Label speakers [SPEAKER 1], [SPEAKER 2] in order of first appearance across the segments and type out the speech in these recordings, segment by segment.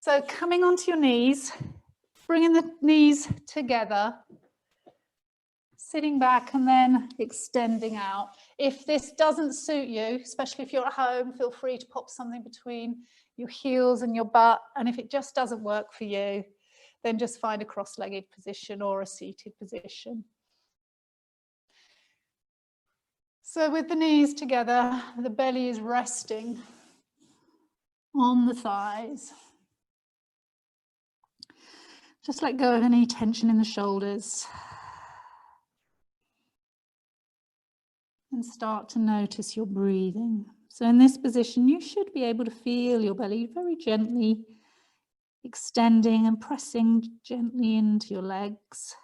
[SPEAKER 1] So coming onto your knees, bringing the knees together, sitting back and then extending out. If this doesn't suit you, especially if you're at home, feel free to pop something between your heels and your butt. And if it just doesn't work for you, then just find a cross-legged position or a seated position. So with the knees together, the belly is resting on the thighs. Just let go of any tension in the shoulders. And start to notice your breathing. So in this position, you should be able to feel your belly very gently extending and pressing gently into your legs.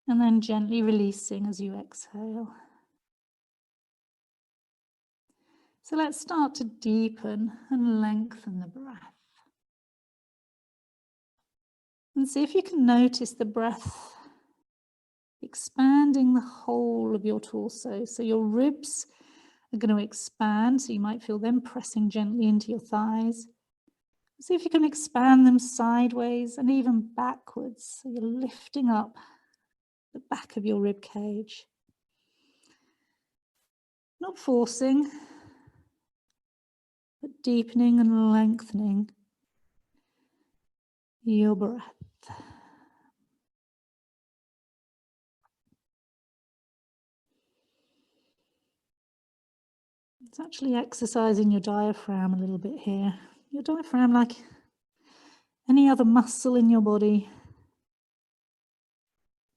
[SPEAKER 1] And then gently releasing as you exhale. So let's start to deepen and lengthen the breath. And see if you can notice the breath expanding the whole of your torso. So your ribs are going to expand, so you might feel them pressing gently into your thighs. See if you can expand them sideways and even backwards. So you're lifting up the back of your rib cage. Not forcing, but deepening and lengthening your breath. It's actually exercising your diaphragm a little bit here. Your diaphragm, like any other muscle in your body,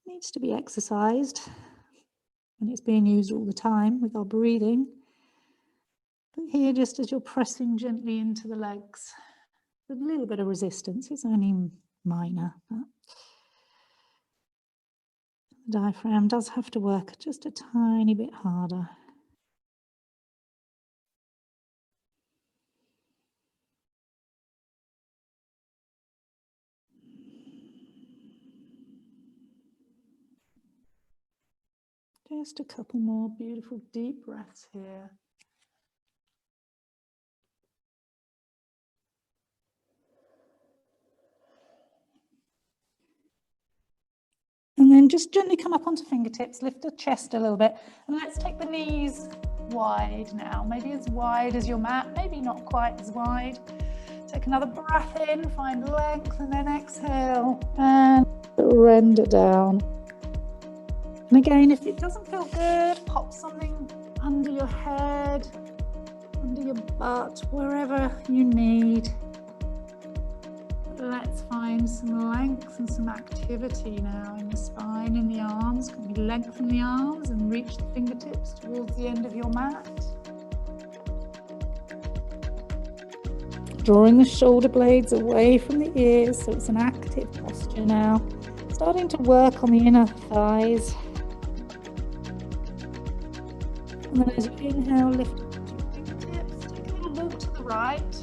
[SPEAKER 1] needs to be exercised, and it's being used all the time with our breathing. But here, just as you're pressing gently into the legs, with a little bit of resistance, it's only minor, but the diaphragm does have to work just a tiny bit harder. Just a couple more beautiful deep breaths here. And then just gently come up onto fingertips, lift the chest a little bit, and let's take the knees wide now. Maybe as wide as your mat, maybe not quite as wide. Take another breath in, find length, and then exhale and surrender down. And again, if it doesn't feel good, pop something under your head, under your butt, wherever you need. Let's find some length and some activity now in the spine, in the arms. Can we lengthen the arms and reach the fingertips towards the end of your mat? Drawing the shoulder blades away from the ears, so it's an active posture now. Starting to work on the inner thighs. And then as you inhale, lift up your fingertips, take a little move to the right.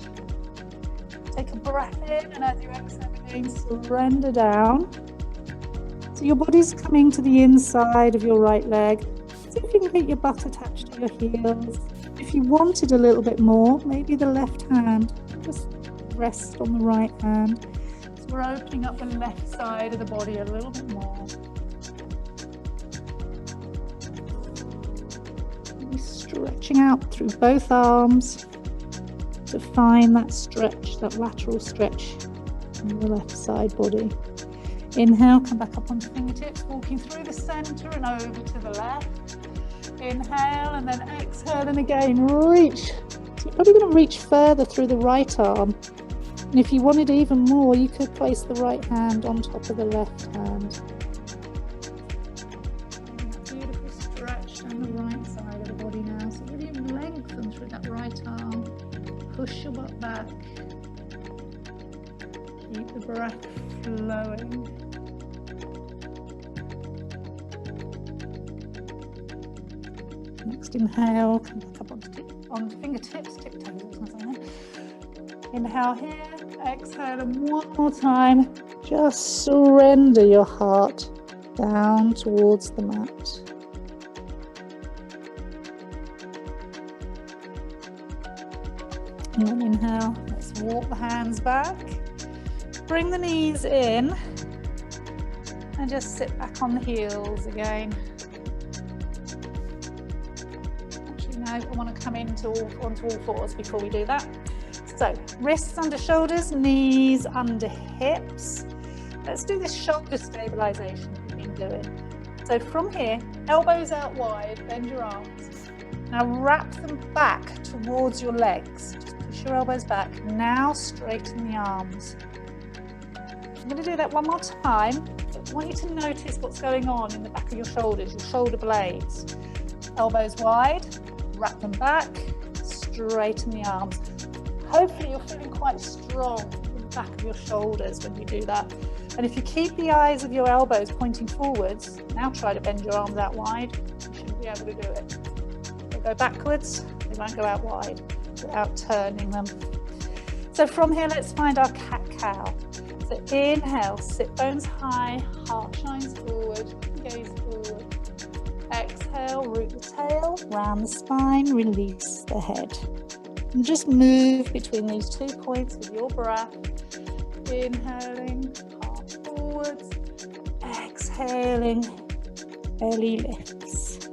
[SPEAKER 1] Take a breath in, and as you exhale again, surrender down. So your body's coming to the inside of your right leg. See if you can get your butt attached to your heels. If you wanted a little bit more, maybe the left hand, just rest on the right hand. So we're opening up the left side of the body a little bit more. Stretching out through both arms to find that stretch, that lateral stretch in the left side body. Inhale, come back up onto fingertips, walking through the center and over to the left. Inhale and then exhale, and again reach. So you're probably going to reach further through the right arm. And if you wanted even more, you could place the right hand on top of the left hand. Beautiful stretch down the right side of the body now. So really lengthen through that right arm. Push your butt back. Keep the breath flowing. Next inhale, come back up onto fingertips, tiptoes. Inhale here, exhale, and one more time. Just surrender your heart down towards the mat. And then inhale, let's walk the hands back. Bring the knees in and just sit back on the heels again. Actually, no, I want to come onto all fours before we do that. So, wrists under shoulders, knees under hips. Let's do this shoulder stabilization we've been doing. So from here, elbows out wide, bend your arms. Now wrap them back towards your legs. Just push your elbows back. Now straighten the arms. I'm going to do that one more time. I want you to notice what's going on in the back of your shoulders, your shoulder blades. Elbows wide, wrap them back, straighten the arms. Hopefully you're feeling quite strong in the back of your shoulders when you do that. And if you keep the eyes of your elbows pointing forwards, now try to bend your arms out wide. You shouldn't be able to do it. They go backwards, they won't go out wide without turning them. So from here, let's find our cat-cow. So inhale, sit bones high, heart shines forward, gaze forward. Exhale, root the tail, round the spine, release the head. And just move between these 2 points with your breath. Inhaling, heart forwards. Exhaling, belly lifts.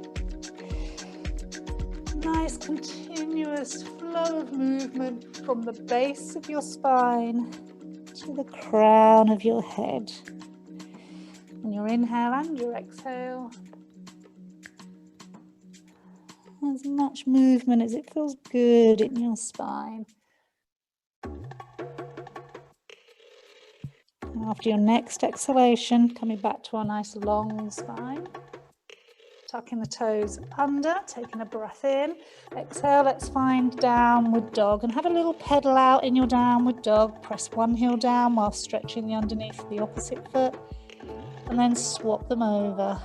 [SPEAKER 1] Nice continuous flow of movement from the base of your spine to the crown of your head. And your inhale and your exhale. As much movement as it feels good in your spine. And after your next exhalation, coming back to our nice long spine. Tucking the toes under, taking a breath in. Exhale, let's find downward dog and have a little pedal out in your downward dog. Press one heel down while stretching the underneath of the opposite foot. And then swap them over.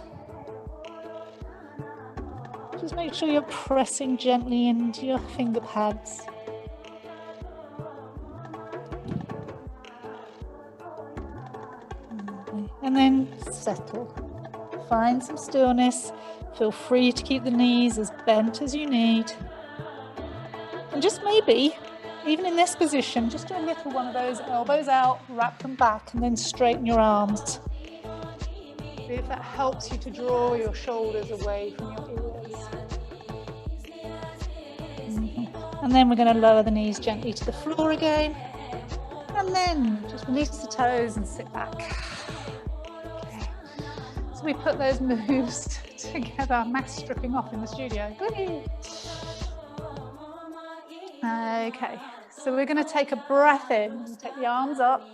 [SPEAKER 1] Just make sure you're pressing gently into your finger pads. And then settle. Find some stillness. Feel free to keep the knees as bent as you need. And just maybe, even in this position, just do a little one of those elbows out, wrap them back, and then straighten your arms. See if that helps you to draw your shoulders away from your ears. And then we're going to lower the knees gently to the floor again. And then just release the toes and sit back. Okay. So we put those moves together, mass stripping off in the studio. Okay, so we're going to take a breath in. Take the arms up.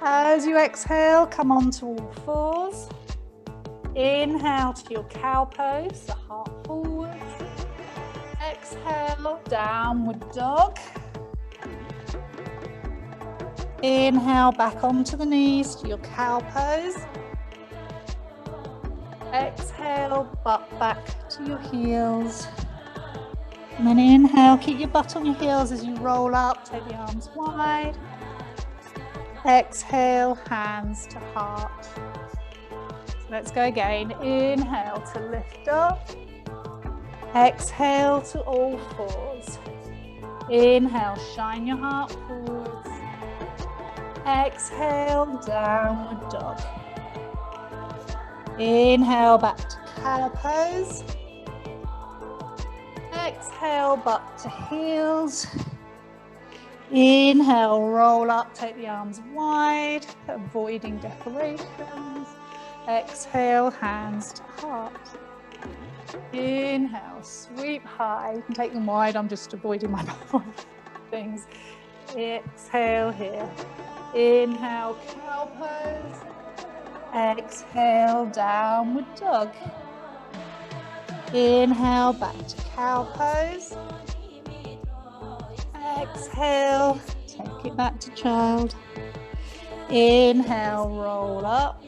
[SPEAKER 1] As you exhale, come onto all fours. Inhale to your cow pose, the heart forwards. Exhale, downward dog. Inhale, back onto the knees to your cow pose. Exhale, butt back to your heels. And then inhale, keep your butt on your heels as you roll up, take the arms wide. Exhale, hands to heart. So let's go again. Inhale to lift up. Exhale to all fours. Inhale, shine your heart forwards. Exhale, downward dog. Inhale, back to cow pose. Exhale, butt to heels. Inhale, roll up, take the arms wide, avoiding decorations. Exhale, hands to heart. Inhale, sweep high. You can take them wide, I'm just avoiding my things. Exhale here. Inhale, cow pose. Exhale, downward dog. Inhale, back to cow pose. Exhale, take it back to child. Inhale, roll up.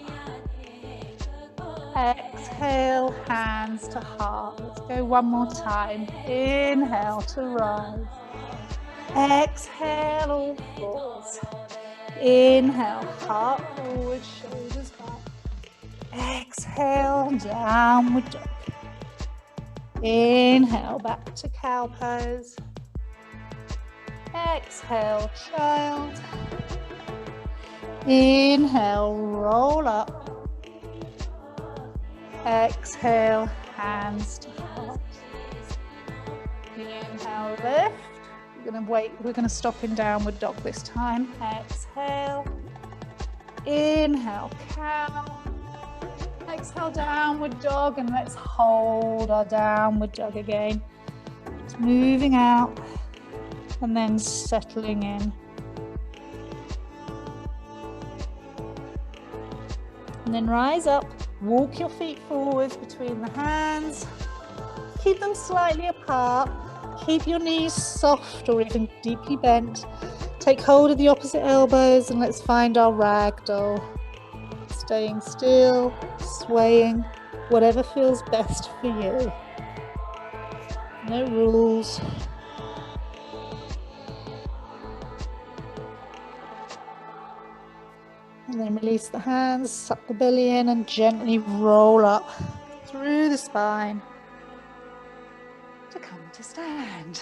[SPEAKER 1] Exhale, hands to heart. Let's go one more time. Inhale to rise. Exhale, all fours. Inhale, heart forward, shoulders back. Exhale, downward dog. Inhale, back to cow pose. Exhale, child. Inhale, roll up. Exhale, hands to heart. Inhale, lift. We're going to stop in downward dog this time. Exhale. Inhale, cow. Exhale, downward dog, and let's hold our downward dog again. Just moving out and then settling in. And then rise up, walk your feet forwards between the hands. Keep them slightly apart. Keep your knees soft or even deeply bent. Take hold of the opposite elbows and let's find our ragdoll. Staying still, swaying, whatever feels best for you. No rules. And then release the hands, suck the belly in and gently roll up through the spine to come to stand.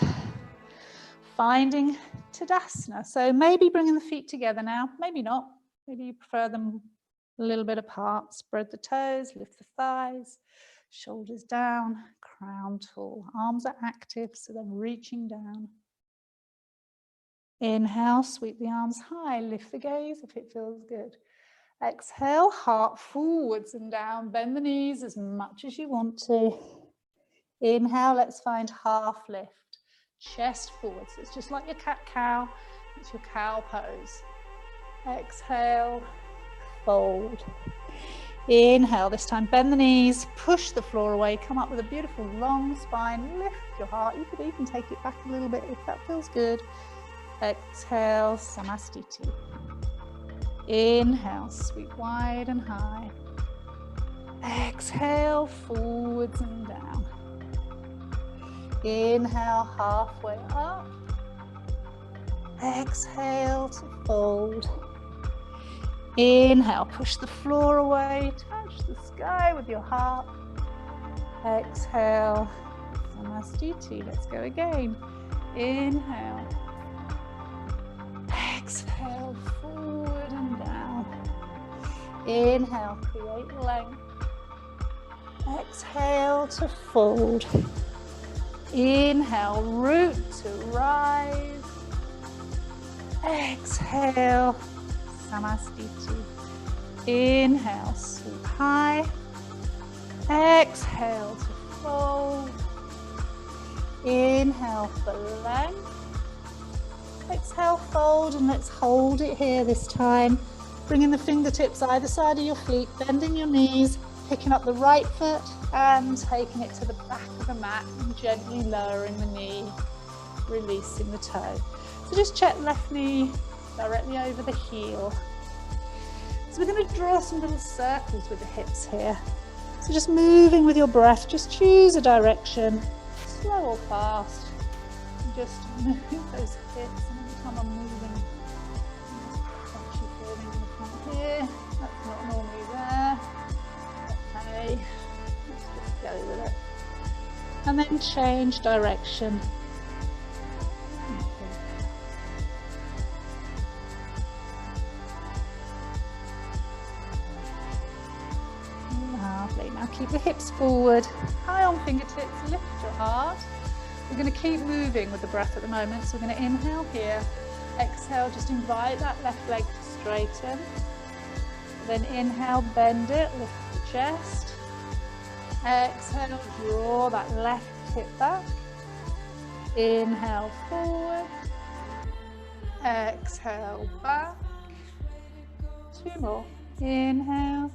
[SPEAKER 1] Finding Tadasana. So maybe bringing the feet together now, maybe not. Maybe you prefer them a little bit apart. Spread the toes, lift the thighs, shoulders down, crown tall. Arms are active, so they're reaching down. Inhale, sweep the arms high, lift the gaze if it feels good. Exhale, heart forwards and down, bend the knees as much as you want to. Inhale, let's find half lift. Chest forwards, it's just like your cat-cow, it's your cow pose. Exhale, fold. Inhale, this time bend the knees, push the floor away, come up with a beautiful long spine, lift your heart. You could even take it back a little bit if that feels good. Exhale, Samastiti. Inhale, sweep wide and high. Exhale, forwards and down. Inhale, halfway up. Exhale to fold. Inhale, push the floor away, touch the sky with your heart. Exhale, Samastiti. Let's go again. Inhale. Exhale, forward and down. Inhale, create length. Exhale to fold. Inhale, root to rise. Exhale, Samastiti. Inhale, sweep high. Exhale to fold. Inhale for length. Exhale, fold, and let's hold it here this time. Bringing the fingertips either side of your feet, bending your knees, picking up the right foot and taking it to the back of the mat and gently lowering the knee, releasing the toe. So just check left knee directly over the heel. So we're going to draw some little circles with the hips here. So just moving with your breath, just choose a direction, slow or fast. Just move those hips, and every time I'm moving, I'm actually feeling in the front here. That's not normally there. Okay, let's just go with it. And then change direction. Lovely. Now keep the hips forward, high on fingertips, lift your heart. We're going to keep moving with the breath at the moment, so we're going to inhale here, exhale, just invite that left leg to straighten, then inhale, bend it, lift the chest, exhale, draw that left hip back, inhale forward, exhale back, two more, inhale,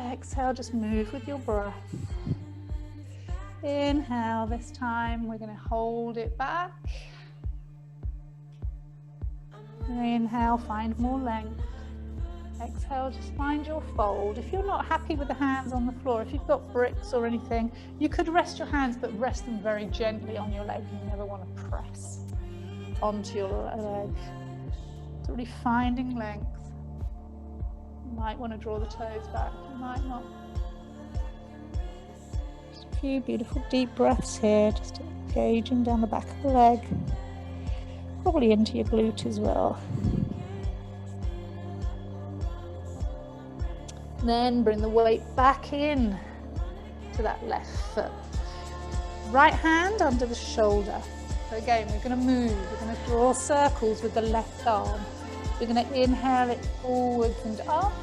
[SPEAKER 1] exhale, just move with your breath. Inhale, this time we're going to hold it back. Inhale, find more length. Exhale, just find your fold. If you're not happy with the hands on the floor, if you've got bricks or anything, you could rest your hands, but rest them very gently on your leg. You never want to press onto your leg. So really finding length. You might want to draw the toes back, you might not. Few beautiful deep breaths here, just to Engaging down the back of the leg, probably into your glute as well. Then bring the weight back in to that left foot. Right hand under the shoulder. So again, we're going to move. We're going to draw circles with the left arm. We're going to inhale it forwards and up.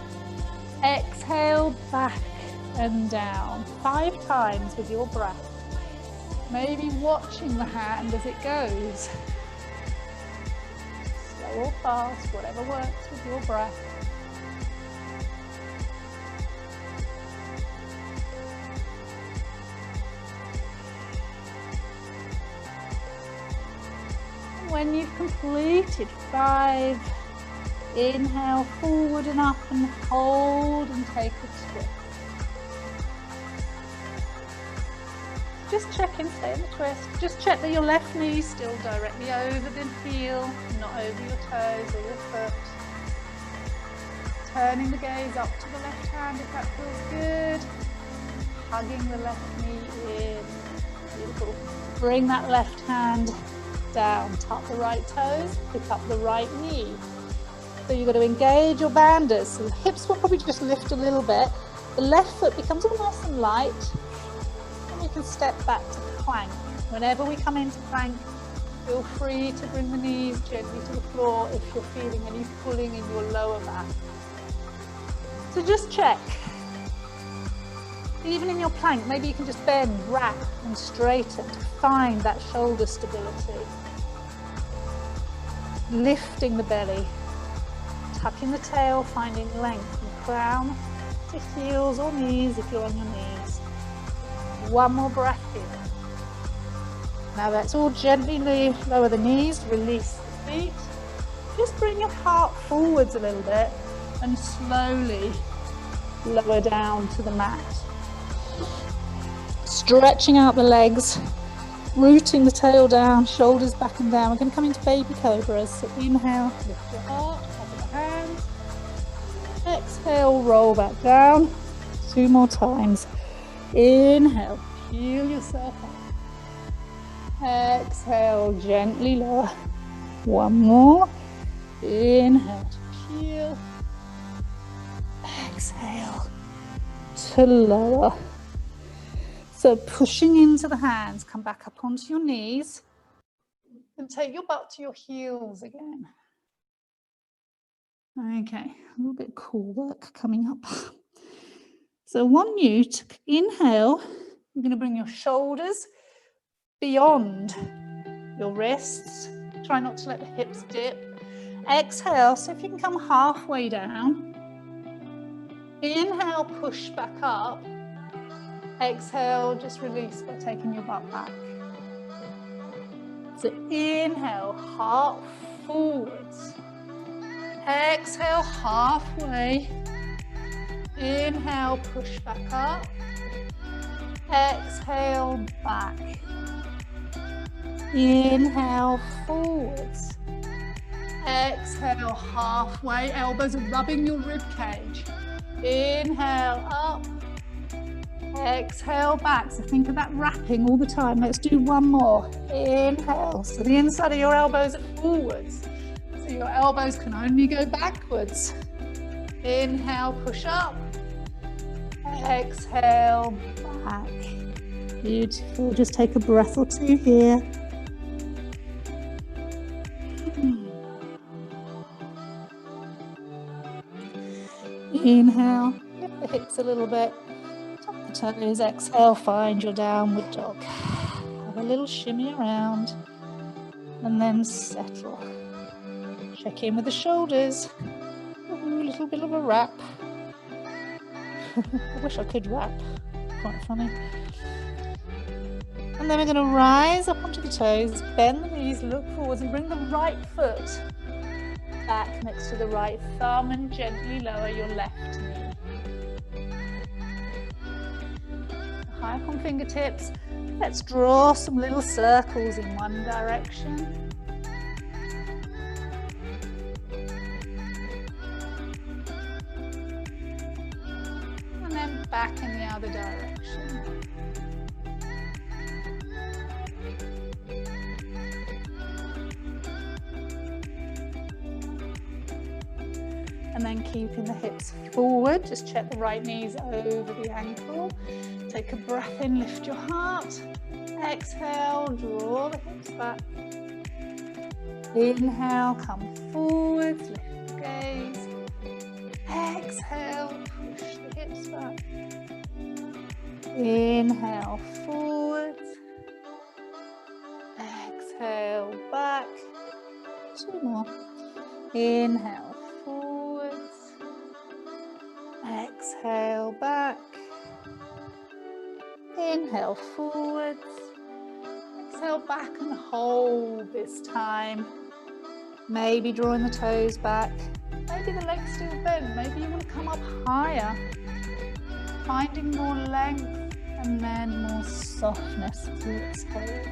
[SPEAKER 1] Exhale, back and down. 5 times with your breath. Maybe watching the hand as it goes. Slow or fast, whatever works with your breath. When you've completed 5, inhale forward and up and hold and take a twist. Just check in, stay in the twist. Just check that your left knee is still directly over the heel, not over your toes or your foot. Turning the gaze up to the left hand if that feels good. Hugging the left knee in. Beautiful. Bring that left hand down. Tuck the right toes, pick up the right knee. So you've got to engage your banders. So the hips will probably just lift a little bit. The left foot becomes all nice and light. And you can step back to plank. Whenever we come into plank, feel free to bring the knees gently to the floor if you're feeling any pulling in your lower back. So just check. Even in your plank, maybe you can just bend, wrap and straighten to find that shoulder stability. Lifting the belly, tucking the tail, finding length from crown to heels or knees if you're on your knees. One more breath in. Now let's all gently lower the knees, release the feet. Just bring your heart forwards a little bit and slowly lower down to the mat. Stretching out the legs, rooting the tail down, shoulders back and down. We're going to come into baby cobras. So inhale, lift your heart, cover the hands. Exhale, roll back down. 2 more times. Inhale, peel yourself up. Exhale, gently lower. 1 more. Inhale to peel. Exhale to lower. So pushing into the hands, come back up onto your knees and take your butt to your heels again. Okay, a little bit of core work coming up. So I want you to inhale, you're going to bring your shoulders beyond your wrists. Try not to let the hips dip. Exhale, so if you can come halfway down. Inhale, push back up. Exhale, just release by taking your butt back. So inhale, heart forwards. Exhale, halfway. Inhale, push back up. Exhale, back. Inhale, forwards. Exhale, halfway. Elbows are rubbing your rib cage. Inhale, up. Exhale, back. So think of that wrapping all the time. Let's do 1 more. Inhale. So the inside of your elbows are forwards. So your elbows can only go backwards. Inhale, push up. Exhale, back. Beautiful. Just take a breath or 2 here. Inhale, lift the hips a little bit. Toes, exhale, find your downward dog. Have a little shimmy around and then settle. Check in with the shoulders. Ooh, a little bit of a wrap. I wish I could wrap. Quite funny. And then we're going to rise up onto the toes, bend the knees, look forwards and bring the right foot back next to the right thumb and gently lower your left knee. High up on fingertips. Let's draw some little circles in one direction. And then back in the other direction. and then keeping the hips forward. Just check the right knees over the ankle. Take a breath in, lift your heart. Exhale, draw the hips back. Inhale, come forwards, lift the gaze. Exhale, push the hips back. Inhale, forwards. Exhale, back. 2 more. Inhale, forwards. Exhale, back. Inhale, forwards. Exhale, back and hold this time. Maybe drawing the toes back. Maybe the legs still bent. Maybe you want to come up higher. Finding more length and then more softness as you exhale.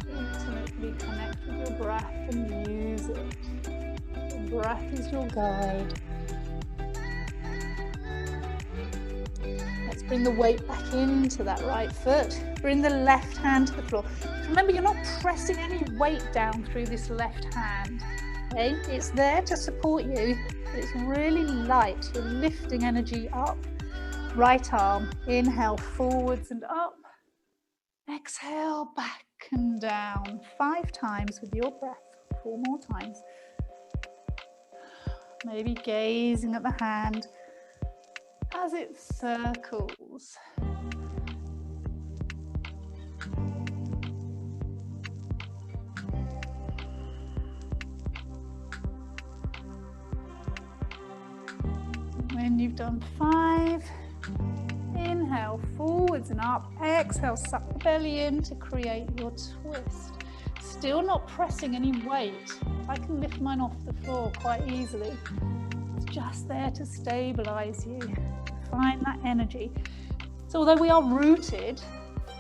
[SPEAKER 1] Intimately connect with your breath and use it. Your breath is your guide. Let's bring the weight back into that right foot. Bring the left hand to the floor. Remember, you're not pressing any weight down through this left hand. Okay? It's there to support you, but it's really light. You're lifting energy up. Right arm, inhale, forwards and up. Exhale, back and down. 5 times with your breath. 4 more times. Maybe gazing at the hand as it circles. When you've done 5, inhale, forwards and up. Exhale, suck the belly in to create your twist. Still not pressing any weight. I can lift mine off the floor quite easily. It's just there to stabilize you. Find that energy. So although we are rooted,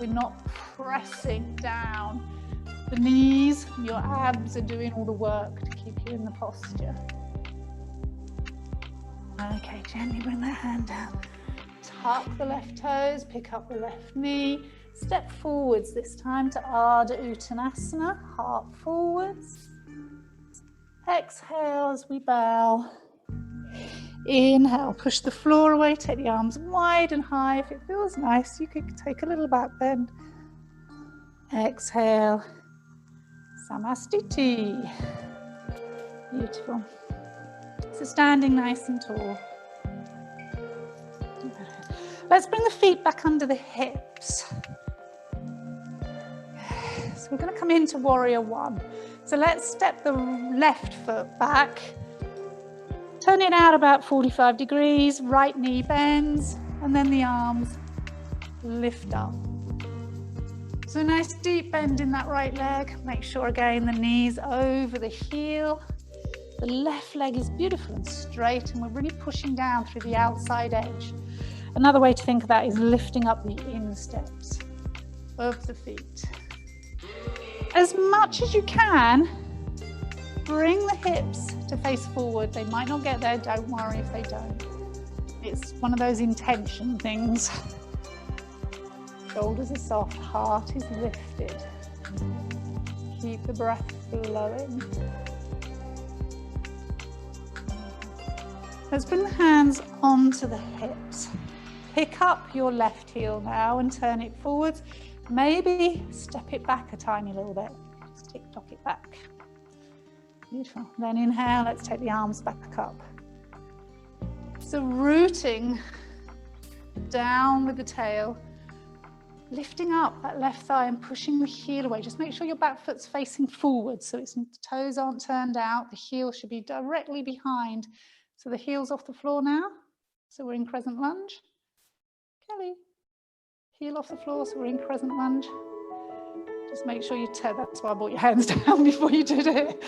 [SPEAKER 1] we're not pressing down. The knees, your abs are doing all the work to keep you in the posture. Okay, gently bring that hand down. Tuck the left toes, pick up the left knee. Step forwards this time to Ardha Uttanasana, heart forwards. Exhale as we bow. Inhale, push the floor away, take the arms wide and high. If it feels nice, you could take a little back bend. Exhale, Samastiti. Beautiful. So standing nice and tall. Let's bring the feet back under the hips. So we're going to come into warrior 1. So let's step the left foot back. Turn it out about 45 degrees, right knee bends, and then the arms lift up. So a nice deep bend in that right leg. Make sure again the knees over the heel. The left leg is beautiful and straight, and we're really pushing down through the outside edge. Another way to think of that is lifting up the insteps of the feet. As much as you can, bring the hips to face forward. They might not get there, don't worry if they don't. It's one of those intention things. Shoulders are soft, heart is lifted. Keep the breath flowing. Let's bring the hands onto the hips. Pick up your left heel now and turn it forwards. Maybe step it back a tiny little bit. Just tick-tock it back. Beautiful. Then inhale, let's take the arms back up. So rooting down with the tail, lifting up that left thigh and pushing the heel away. Just make sure your back foot's facing forward so the toes aren't turned out. The heel should be directly behind. So the heel's off the floor now. So we're in crescent lunge. Kelly, heel off the floor, so we're in crescent lunge. Just make sure you turn, that's why I brought your hands down before you did it.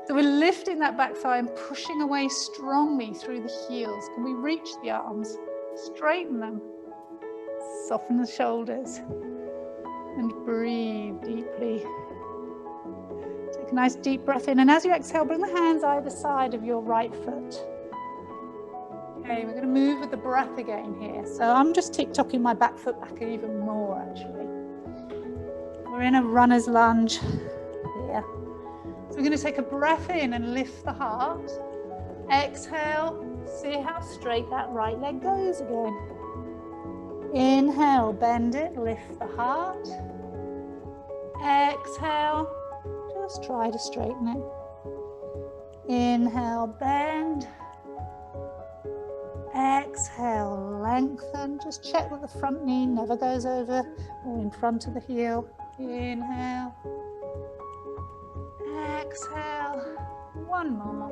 [SPEAKER 1] So we're lifting that back thigh and pushing away strongly through the heels. Can we reach the arms? Straighten them. Soften the shoulders. And breathe deeply. Take a nice deep breath in, and as you exhale, bring the hands either side of your right foot. Okay, we're going to move with the breath again here. So I'm just tick-tocking my back foot back even more, actually. We're in a runner's lunge. here. So we're going to take a breath in and lift the heart. Exhale, see how straight that right leg goes again. Inhale, bend it, lift the heart. Exhale, just try to straighten it. Inhale, bend. Exhale, lengthen. Just check that the front knee never goes over or in front of the heel. Inhale. Exhale. One more.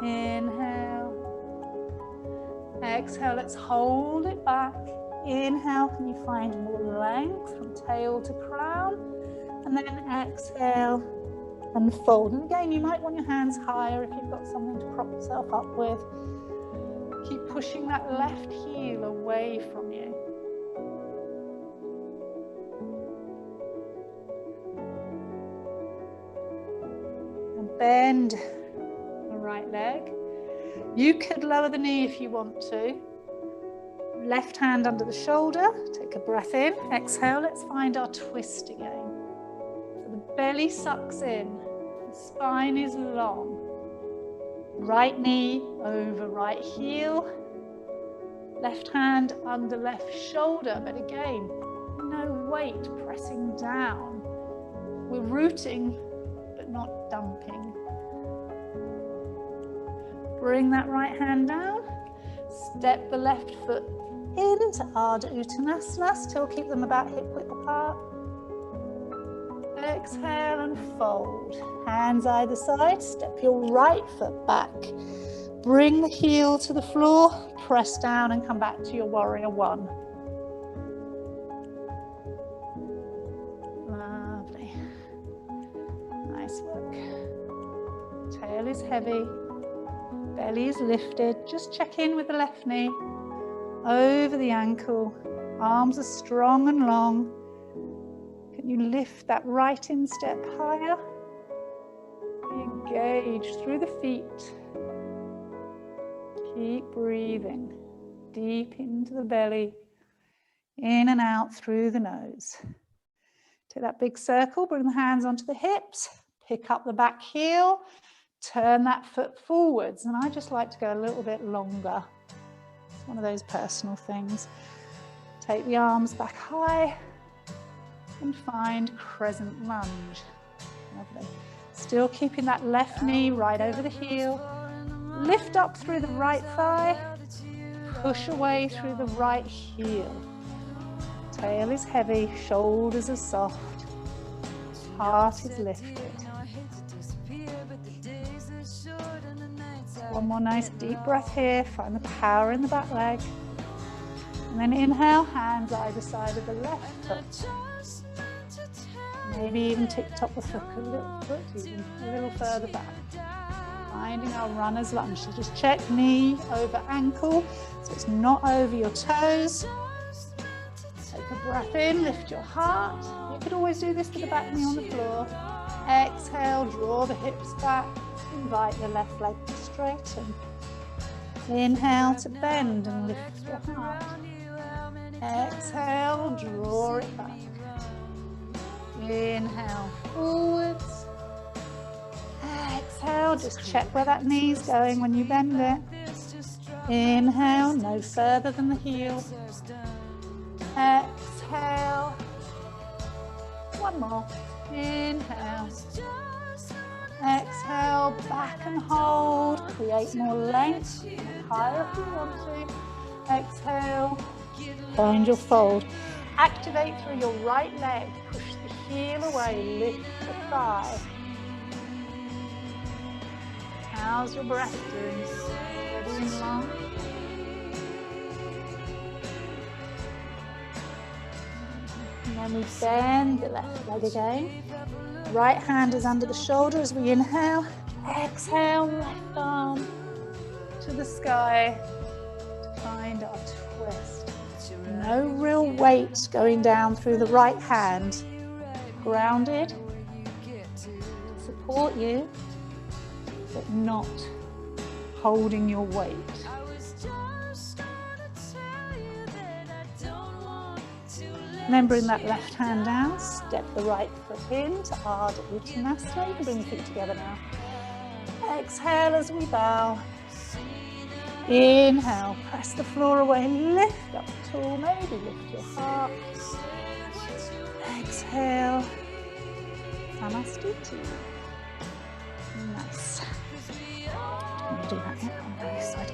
[SPEAKER 1] Inhale. Exhale, let's hold it back. Inhale, can you find more length from tail to crown? And then exhale and fold. And again, you might want your hands higher if you've got something to prop yourself up with. Keep pushing that left heel away from you. And bend the right leg. You could lower the knee if you want to. Left hand under the shoulder. Take a breath in. Exhale. Let's find our twist again. So the belly sucks in. The spine is long. Right knee over right heel. Left hand under left shoulder. But again, no weight pressing down. We're rooting, but not dumping. Bring that right hand down. Step the left foot into Ardha Uttanasana. Still keep them about hip width apart. Exhale and fold. Hands either side. Step your right foot back. Bring the heel to the floor. Press down and come back to your warrior one. Lovely. Nice work. Tail is heavy. Belly is lifted. Just check in with the left knee. Over the ankle. Arms are strong and long. Can you lift that right instep higher? Engage through the feet. Keep breathing deep into the belly, in and out through the nose. Take that big circle, bring the hands onto the hips, pick up the back heel, turn that foot forwards. And I just like to go a little bit longer. It's one of those personal things. Take the arms back high and find crescent lunge. Lovely. Still keeping that left knee right over the heel. Lift up through the right thigh. Push away through the right heel. Tail is heavy, shoulders are soft. Heart is lifted. One more nice deep breath here. Find the power in the back leg. And then inhale, hands either side of the left foot. Maybe even tip-top the foot a little further back. Finding our runner's lunge. So just check knee over ankle, so it's not over your toes. Take a breath in, lift your heart. You could always do this with the back knee on the floor. Exhale, draw the hips back. Invite the left leg to straighten. Inhale to bend and lift your heart. Exhale, draw it back. Inhale, forwards. Exhale, just check where that knee's going when you bend it. Inhale, no further than the heel. Exhale. One more. Inhale. Exhale, back and hold. Create more length. Higher if you want to. Exhale. Find your fold. Activate through your right leg. Push the heel away. Lift the thigh. How's your breath doing? Steady and long. And then we bend the left leg again. Right hand is under the shoulder as we inhale. Exhale, left arm to the sky to find our twist. No real weight going down through the right hand. Grounded to support you, but not holding your weight. And then bring that left hand down, step the right foot in to Ardha Uttanasana. You can bring the feet together now. Exhale as we bow. Inhale, press the floor away, lift up tall, maybe lift your heart. Exhale, Samastiti. Nice. I'm going to do that now on the other side.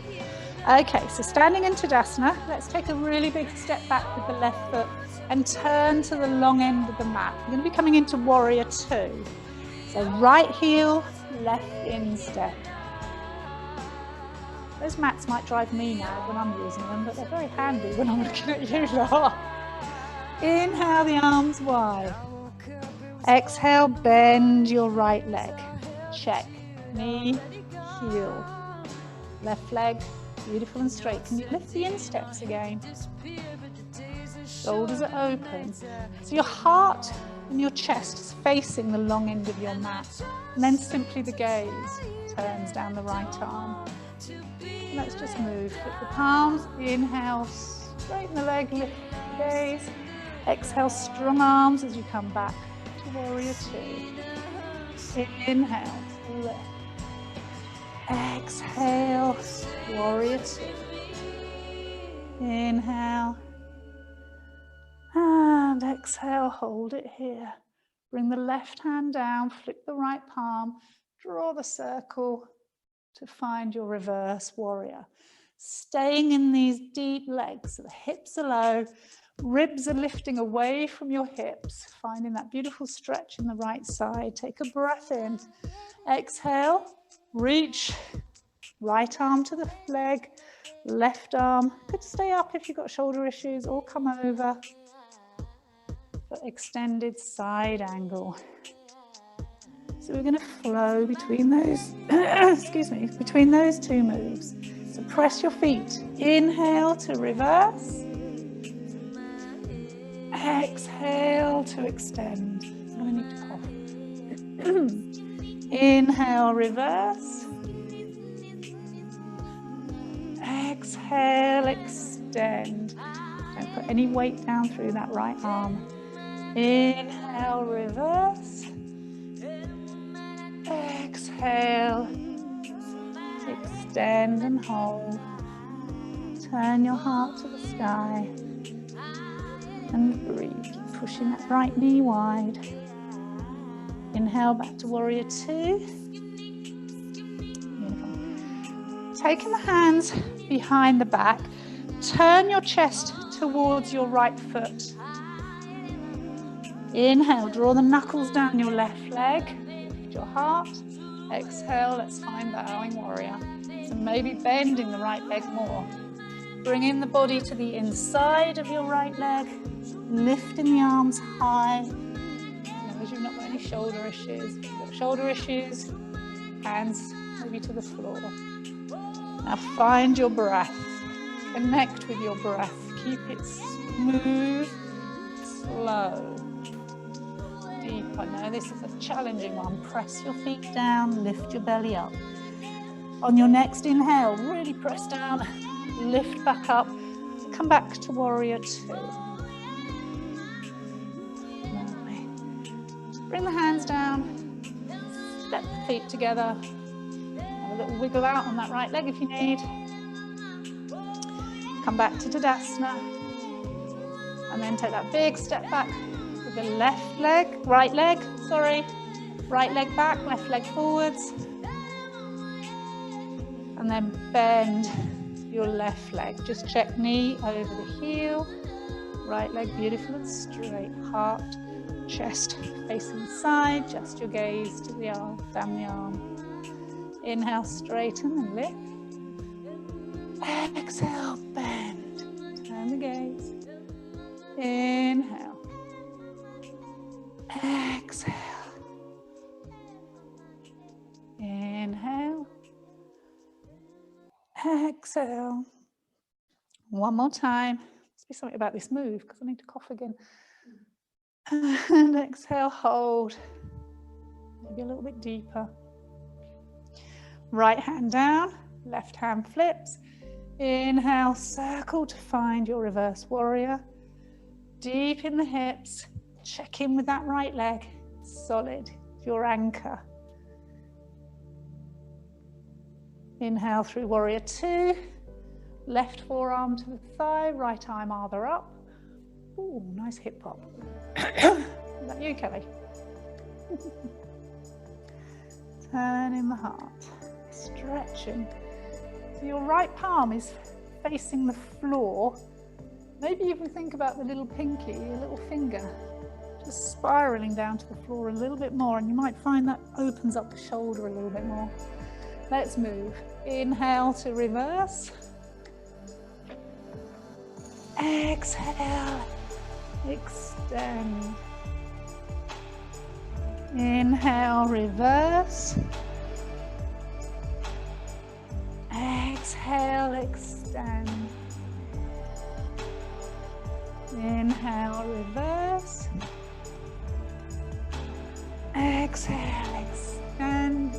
[SPEAKER 1] Okay, so standing in Tadasana, let's take a really big step back with the left foot and turn to the long end of the mat. We're going to be coming into Warrior Two. So right heel, left instep. Those mats might drive me mad when I'm using them, but they're very handy when I'm looking at you lot. Inhale the arms wide. Exhale, bend your right leg. Check. Knee, heel. Left leg, beautiful and straight. Can you lift the insteps again? Shoulders are open. So your heart and your chest is facing the long end of your mat. And then simply the gaze turns down the right arm. Let's just move. Flip the palms. Inhale, straighten the leg, lift the gaze. Exhale, strong arms as you come back to Warrior Two. Inhale, lift. Exhale, Warrior Two. Inhale. And exhale, hold it here. Bring the left hand down, flip the right palm, draw the circle to find your reverse warrior. Staying in these deep legs, so the hips are low, ribs are lifting away from your hips, finding that beautiful stretch in the right side. Take a breath in. Exhale, reach, right arm to the leg, left arm. Could stay up if you've got shoulder issues or come over for extended side angle. So we're going to flow between those, excuse me, between those two moves. So press your feet. Inhale to reverse. Exhale to extend. I'm going to need to cough. Inhale, reverse. Exhale, extend. Don't put any weight down through that right arm. Inhale, reverse. Exhale, extend and hold. Turn your heart to the sky and breathe. Keep pushing that right knee wide. Inhale back to Warrior Two. Beautiful. Taking the hands behind the back, turn your chest towards your right foot. Inhale, draw the knuckles down your left leg. Your heart. Exhale, let's find bowing warrior. So maybe bending the right leg more. Bring in the body to the inside of your right leg, lifting the arms high. As long as you've not got any shoulder issues. If you've got shoulder issues, hands maybe to the floor. Now find your breath. Connect with your breath. Keep it smooth, slow. Deep. I know this is a challenging one. Press your feet down, lift your belly up. On your next inhale, really press down, lift back up, come back to Warrior Two. Lovely. Bring the hands down, step the feet together, have a little wiggle out on that right leg if you need. Come back to Tadasana, and then take that big step back. The left leg, right leg back, left leg forwards. And then bend your left leg. Just check knee over the heel. Right leg beautiful and straight. Heart, chest facing the side. Just your gaze to the arm, down the arm. Inhale, straighten and lift. Exhale, bend. Turn the gaze. Inhale. Exhale. Inhale. Exhale. One more time. Must be something about this move because I need to cough again. And exhale, hold. Maybe a little bit deeper. Right hand down, left hand flips. Inhale, circle to find your reverse warrior. deep in the hips. Check in with that right leg. Solid, your anchor. Inhale through warrior two. Left forearm to the thigh, right arm either up. Ooh, nice hip pop. Is that you, Kelly? Turning the heart, stretching. So your right palm is facing the floor. Maybe if we think about the little pinky, your little finger, just spiraling down to the floor a little bit more, and you might find that opens up the shoulder a little bit more. Let's move. Inhale to reverse. Exhale, extend. Inhale, reverse. Exhale, extend. Inhale, reverse. Exhale, extend.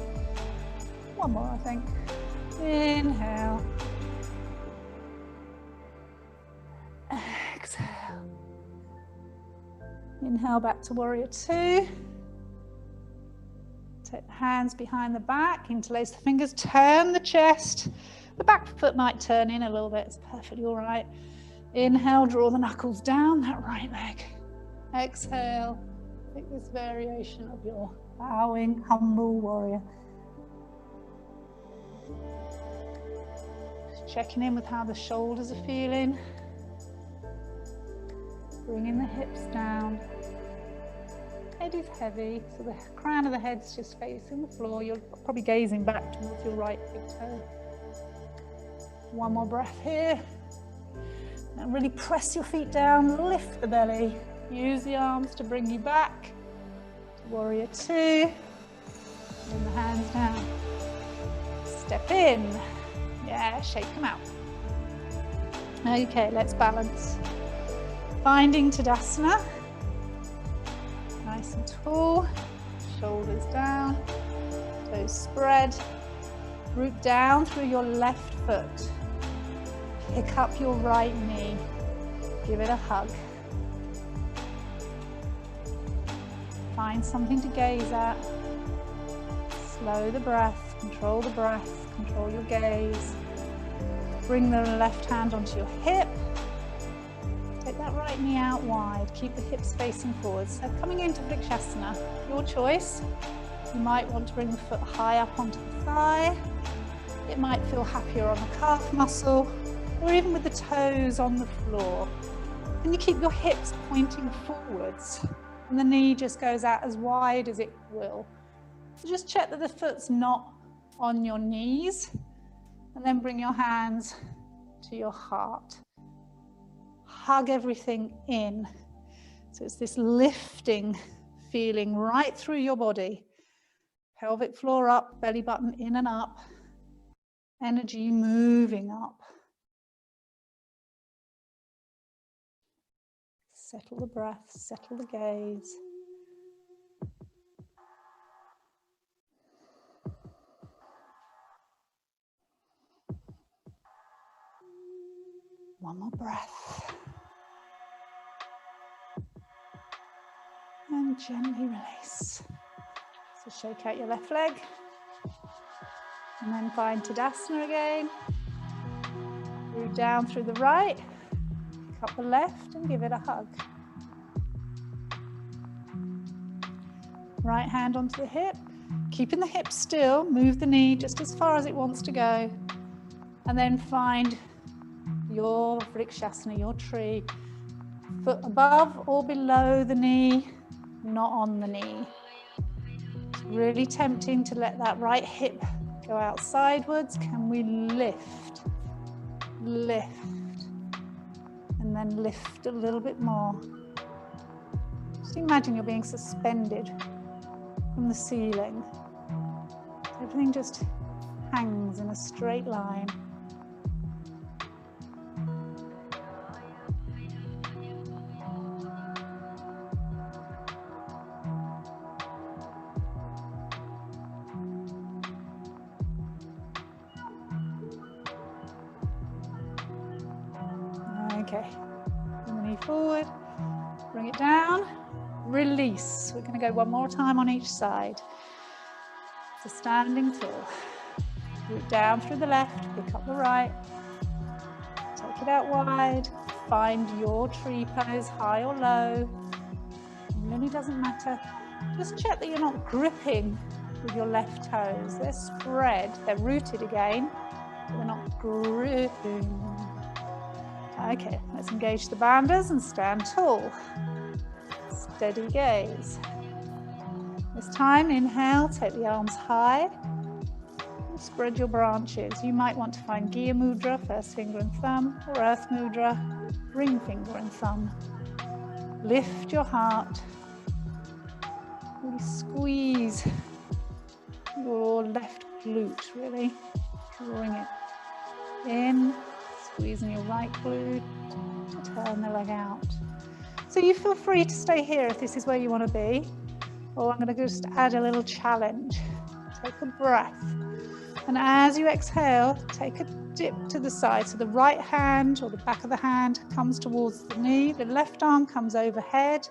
[SPEAKER 1] One more, I think. Inhale. Exhale. Inhale back to warrior two. Take the hands behind the back, interlace the fingers, turn the chest. The back foot might turn in a little bit, it's perfectly all right. Inhale, draw the knuckles down, that right leg. Exhale, take this variation of your bowing, humble warrior. Just checking in with how the shoulders are feeling. Bringing the hips down. Head is heavy, so the crown of the head's just facing the floor. You're probably gazing back towards your right big toe. One more breath here. Now really press your feet down, lift the belly. Use the arms to bring you back to warrior two. Bring the hands down. Step in. Yeah, shake them out. Okay, let's balance. Finding Tadasana. Nice and tall. Shoulders down. Toes spread. Root down through your left foot. Pick up your right knee. Give it a hug. Find something to gaze at. Slow the breath, control the breath, control your gaze. Bring the left hand onto your hip. Take that right knee out wide. Keep the hips facing forwards. So coming into Vrikshasana, your choice. You might want to bring the foot high up onto the thigh. It might feel happier on the calf muscle, or even with the toes on the floor. And you keep your hips pointing forwards, and the knee just goes out as wide as it will. So just check that the foot's not on your knees, and then bring your hands to your heart. Hug everything in. So it's this lifting feeling right through your body. Pelvic floor up, belly button in and up. Energy moving up. Settle the breath, settle the gaze. One more breath. And gently release. So shake out your left leg. And then find Tadasana again. Root down through the right. Pick up the left and give it a hug. Right hand onto the hip. Keeping the hip still, move the knee just as far as it wants to go. And then find your Vrikshasana, your tree. Foot above or below the knee, not on the knee. It's really tempting to let that right hip go out sidewards. Can we lift? Lift. And then lift a little bit more. Just imagine you're being suspended from the ceiling. Everything just hangs in a straight line. Okay, bring the knee forward, Bring it down, release. We're going to go one more time on each side. So standing tall. Root down through the left, pick up the right. Take it out wide. Find your tree pose, high or low. It really doesn't matter. Just check that you're not gripping with your left toes. They're spread, they're rooted again, but they're not gripping. Okay, let's engage the bandhas and stand tall. Steady gaze. This time, inhale, take the arms high. Spread your branches. You might want to find Gya Mudra, first finger and thumb, or Earth Mudra, ring finger and thumb. Lift your heart. Really squeeze your left glute, really. Drawing it in, squeezing your right glute to turn the leg out. So you feel free to stay here if this is where you want to be. Or I'm going to just add a little challenge. Take a breath. And as you exhale, take a dip to the side. So the right hand or the back of the hand comes towards the knee. The left arm comes overhead.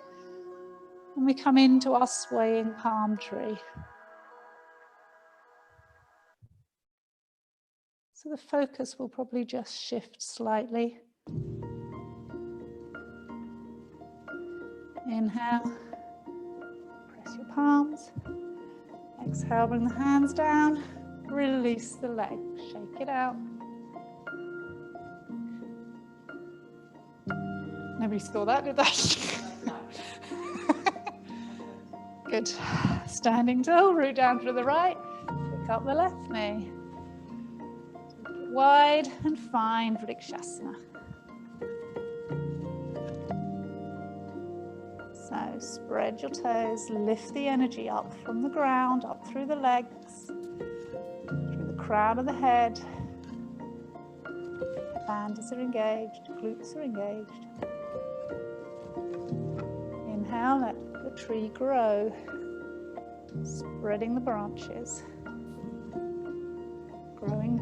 [SPEAKER 1] And we come into our swaying palm tree. So the focus will probably just shift slightly. Inhale, press your palms. Exhale, bring the hands down. Release the leg, shake it out. Nobody saw that, did they? Good. Standing tall, root down to the right, pick up the left knee. Take it wide and find Vrikshasana. So spread your toes, lift the energy up from the ground, up through the legs. Crown of the head, bandhas are engaged, glutes are engaged. Inhale, let the tree grow, spreading the branches, growing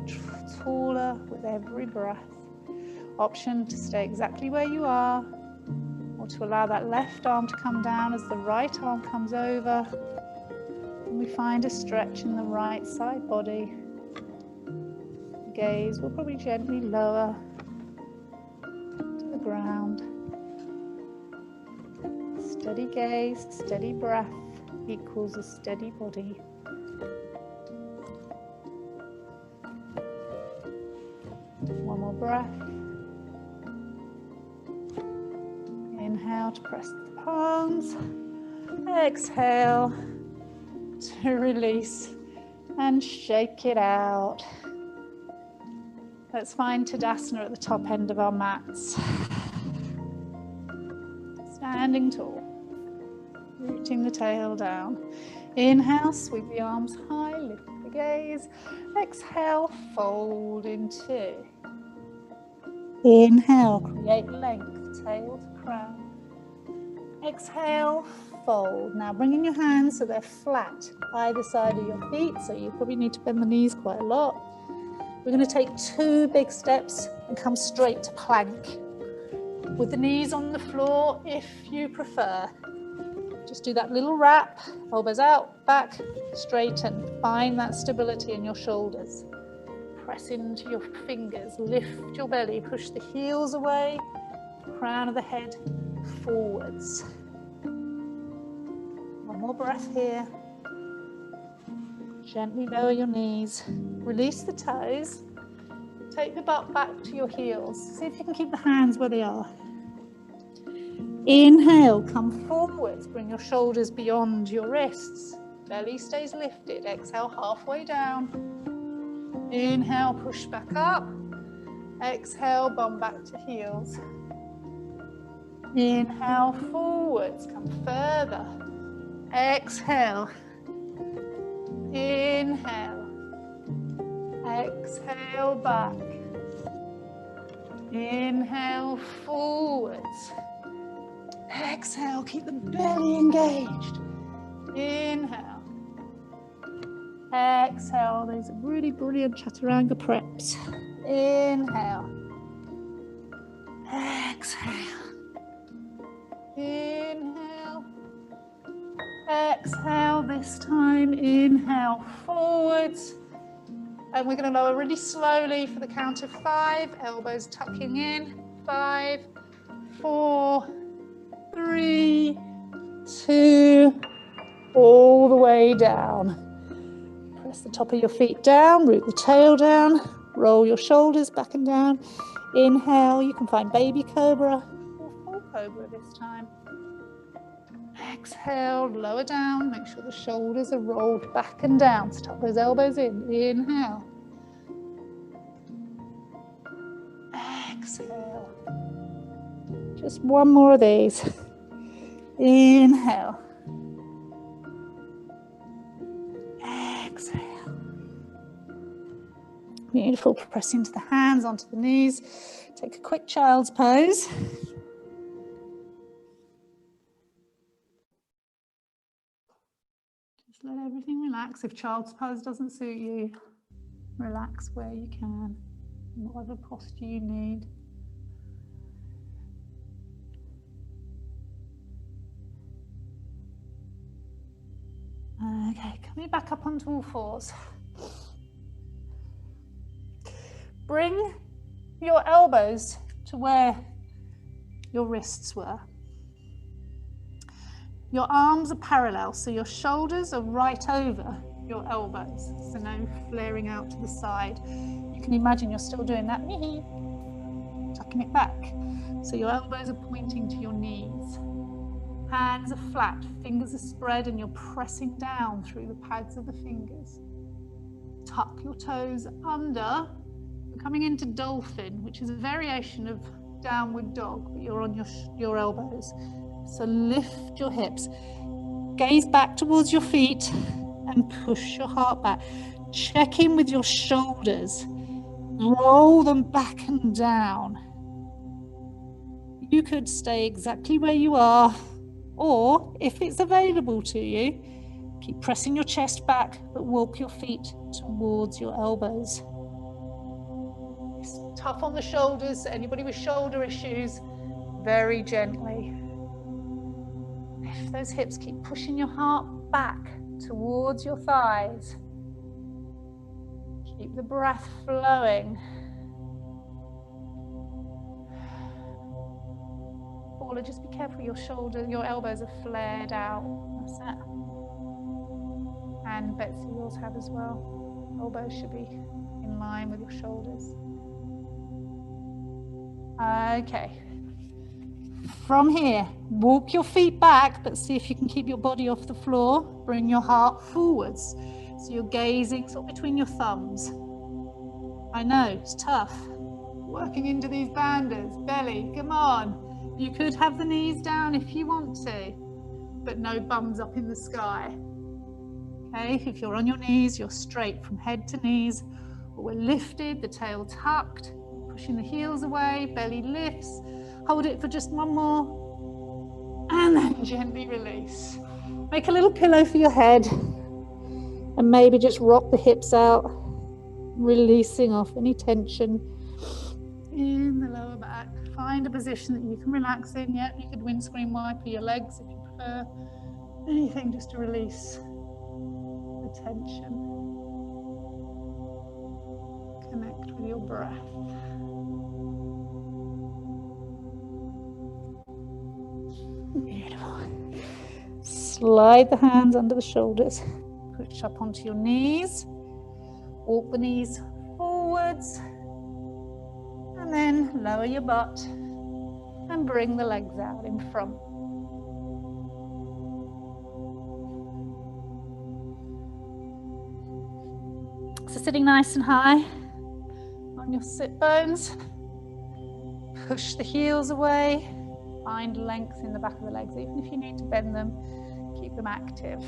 [SPEAKER 1] taller with every breath. Option to stay exactly where you are, or to allow that left arm to come down as the right arm comes over, and we find a stretch in the right side body. Gaze will probably gently lower to the ground. Steady gaze, steady breath equals a steady body. One more breath. Inhale to press the palms. Exhale to release and shake it out. Let's find Tadasana at the top end of our mats. Standing tall, rooting the tail down. Inhale, sweep the arms high, lift the gaze. Exhale, fold in two. Inhale, create length, tail to crown. Exhale, fold. Now bringing your hands so they're flat either side of your feet, so you probably need to bend the knees quite a lot. We're going to take 2 big steps and come straight to plank. With the knees on the floor if you prefer. Just do that little wrap, elbows out, back, straighten. Find that stability in your shoulders. Press into your fingers, lift your belly, push the heels away, crown of the head forwards. One more breath here. Gently lower your knees, release the toes, take the butt back to your heels. See if you can keep the hands where they are. Inhale, come forwards, bring your shoulders beyond your wrists. Belly stays lifted, exhale halfway down. Inhale, push back up. Exhale, bum back to heels. Inhale, forwards, come further. Exhale. Inhale, exhale back, inhale forwards, exhale, keep the belly engaged, inhale, exhale, those really brilliant chaturanga preps, inhale, exhale, Inhale. Exhale this time. Inhale forwards. And we're going to lower really slowly for the count of 5. Elbows tucking in. 5, 4, 3, 2, all the way down. Press the top of your feet down, root the tail down, roll your shoulders back and down. Inhale, you can find baby cobra or full cobra this time. Exhale, lower down, make sure the shoulders are rolled back and down. So tuck those elbows in. Inhale. Exhale. Just one more of these. Inhale. Exhale. Beautiful. Press into the hands, onto the knees. Take a quick child's pose. Just let everything relax. If child's pose doesn't suit you, relax where you can, whatever posture you need. Okay, coming back up onto all fours. Bring your elbows to where your wrists were. Your arms are parallel, so your shoulders are right over your elbows, so no flaring out to the side. You can imagine you're still doing that, tucking it back. So your elbows are pointing to your knees. Hands are flat, fingers are spread, and you're pressing down through the pads of the fingers. Tuck your toes under. We're coming into dolphin, which is a variation of downward dog, but you're on your elbows. So lift your hips, gaze back towards your feet, and push your heart back. Check in with your shoulders. Roll them back and down. You could stay exactly where you are, or if it's available to you, keep pressing your chest back, but walk your feet towards your elbows. It's tough on the shoulders, so anybody with shoulder issues, very gently. Lift those hips, keep pushing your heart back towards your thighs. Keep the breath flowing. Paula, just be careful, your elbows are flared out. That's it. And Betsy, yours have as well. Elbows should be in line with your shoulders. Okay. From here, walk your feet back, but see if you can keep your body off the floor. Bring your heart forwards. So you're gazing sort of between your thumbs. I know, it's tough. Working into these banders, belly, come on. You could have the knees down if you want to, but no bums up in the sky. Okay, if you're on your knees, you're straight from head to knees. We're lifted, the tail tucked, pushing the heels away, belly lifts. Hold it for just one more, and then gently release. Make a little pillow for your head, and maybe just rock the hips out, releasing off any tension in the lower back. Find a position that you can relax in. Yep, you could windscreen wiper your legs if you prefer. Anything just to release the tension. Connect with your breath. Beautiful. Slide the hands under the shoulders. Push up onto your knees. Walk the knees forwards. And then lower your butt and bring the legs out in front. So sitting nice and high on your sit bones. Push the heels away. Find length in the back of the legs. Even if you need to bend them, keep them active.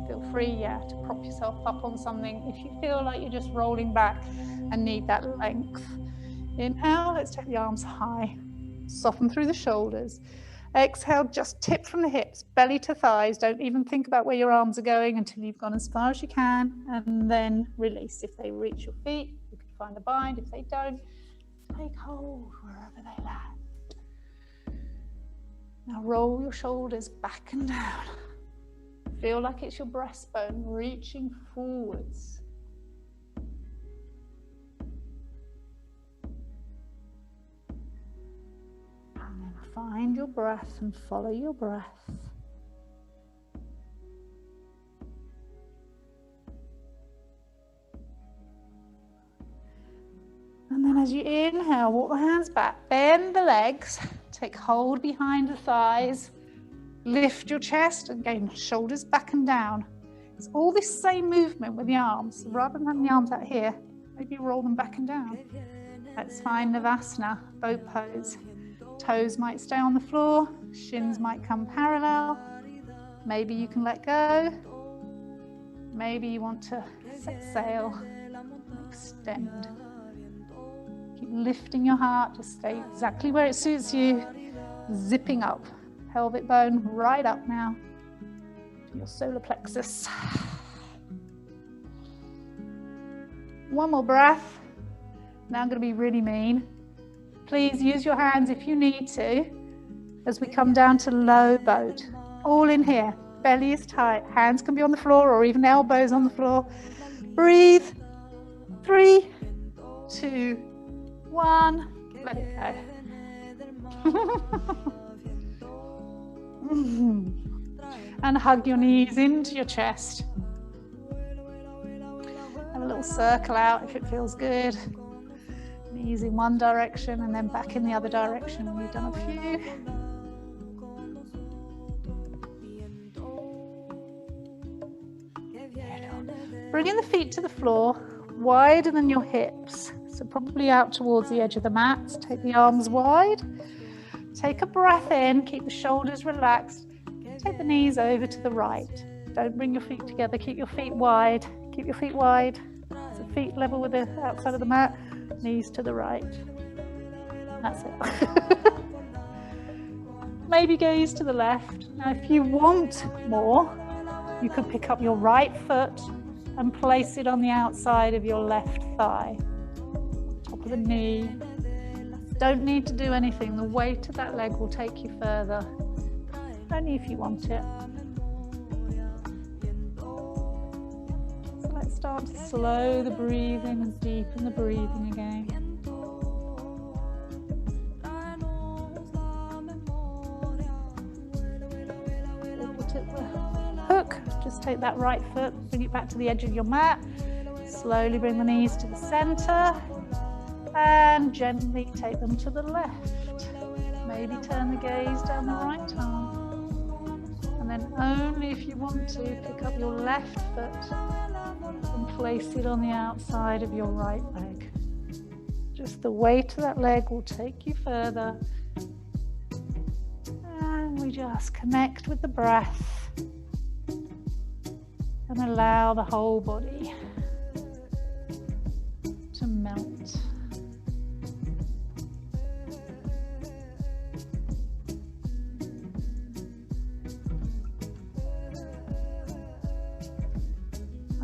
[SPEAKER 1] Feel free, to prop yourself up on something if you feel like you're just rolling back and need that length. Inhale, let's take the arms high. Soften through the shoulders. Exhale, just tip from the hips, belly to thighs. Don't even think about where your arms are going until you've gone as far as you can. And then release. If they reach your feet, you can find a bind. If they don't, take hold wherever they land. Now roll your shoulders back and down. Feel like it's your breastbone reaching forwards. And then find your breath and follow your breath. And then as you inhale, walk the hands back, bend the legs, take hold behind the thighs, lift your chest, and again, shoulders back and down. It's all this same movement with the arms. Rather than having the arms out here, maybe roll them back and down. Let's find Navasana, boat pose. Toes might stay on the floor, shins might come parallel. Maybe you can let go. Maybe you want to set sail, extend. Keep lifting your heart to stay exactly where it suits you, zipping up. Pelvic bone right up now to your solar plexus. One more breath. Now I'm going to be really mean. Please use your hands if you need to as we come down to low boat. All in here. Belly is tight. Hands can be on the floor or even elbows on the floor. Breathe. 3, 2, 1. Let it go. And hug your knees into your chest. Have a little circle out if it feels good. Knees in one direction and then back in the other direction. We've done a few. Bringing the feet to the floor, wider than your hips. So probably out towards the edge of the mat. Take the arms wide. Take a breath in, keep the shoulders relaxed. Take the knees over to the right. Don't bring your feet together, keep your feet wide. Keep your feet wide. So feet level with the outside of the mat, knees to the right. That's it. Maybe gaze to the left. Now if you want more, you could pick up your right foot and place it on the outside of your left thigh. Top of the knee. Don't need to do anything. The weight of that leg will take you further. Only if you want it. So let's start to slow the breathing and deepen the breathing again. Hook. Just take that right foot, bring it back to the edge of your mat. Slowly bring the knees to the center. And gently take them to the left. Maybe turn the gaze down the right arm. And then only if you want to, pick up your left foot and place it on the outside of your right leg. Just the weight of that leg will take you further. And we just connect with the breath and allow the whole body to melt.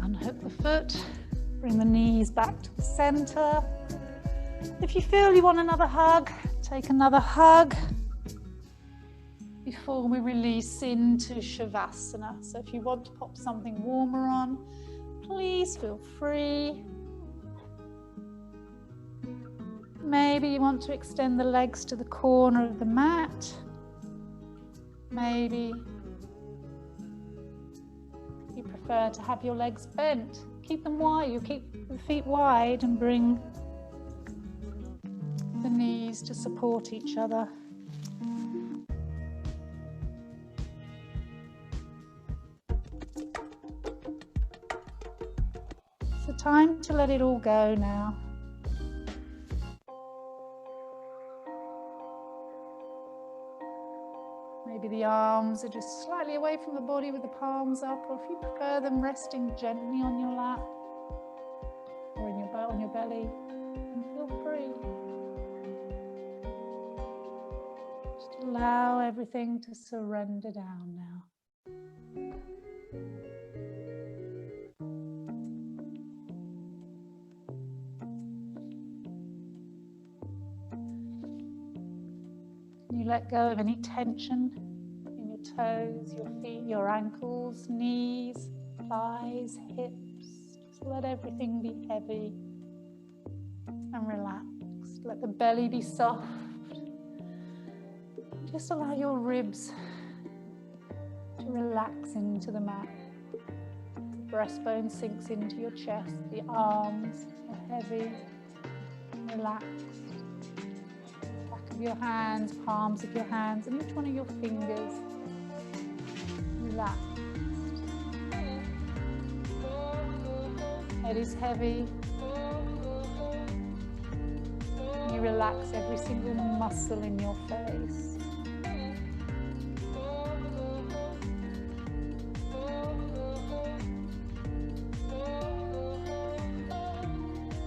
[SPEAKER 1] Unhook the foot, bring the knees back to the center. If you feel you want another hug, take another hug before we release into Shavasana. So if you want to pop something warmer on, please feel free. Maybe you want to extend the legs to the corner of the mat. Maybe you prefer to have your legs bent. Keep them wide. You keep the feet wide and bring the knees to support each other. So time to let it all go now. Maybe the arms are just slightly away from the body with the palms up, or if you prefer them resting gently on your lap or on your belly, and feel free. Just allow everything to surrender down now. You let go of any tension in your toes, your feet, your ankles, knees, thighs, hips. Just let everything be heavy and relaxed. Let the belly be soft. Just allow your ribs to relax into the mat. The breastbone sinks into your chest. The arms are heavy, relaxed. Back of your hands, palms of your hands, and each one of your fingers relaxed. Head is heavy. You relax every single muscle in your face.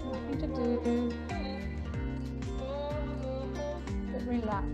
[SPEAKER 1] Nothing to do but relax.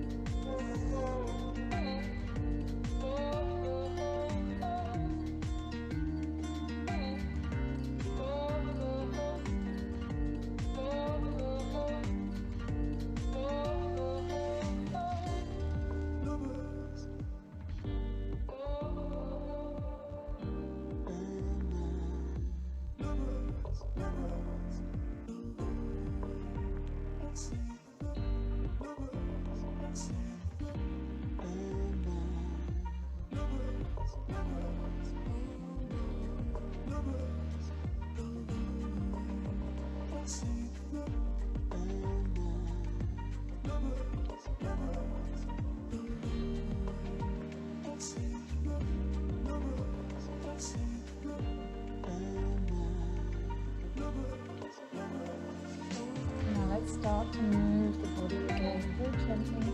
[SPEAKER 1] Start to move the body again, very gently,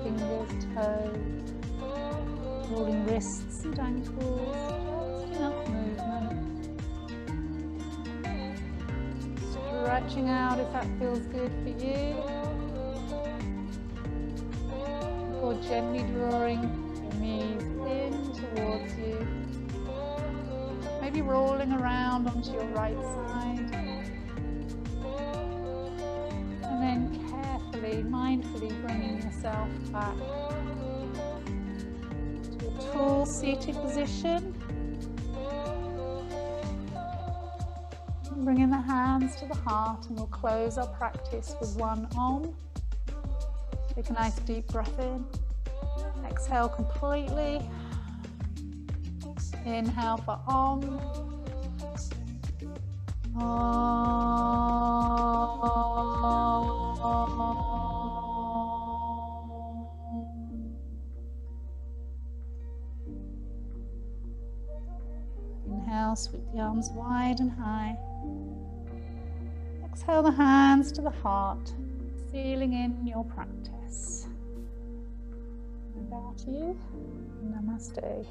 [SPEAKER 1] fingers, toes, rolling wrists and ankles, just enough movement. Stretching out if that feels good for you, or gently drawing your knees in towards you, maybe rolling around onto your right side. And then carefully, mindfully bringing yourself back to a tall seated position. Bringing the hands to the heart, and we'll close our practice with one Om. Take a nice deep breath in. Exhale completely. Inhale for Om. Inhale, sweep the arms wide and high. Exhale the hands to the heart, sealing in your practice. Bow to you. Namaste.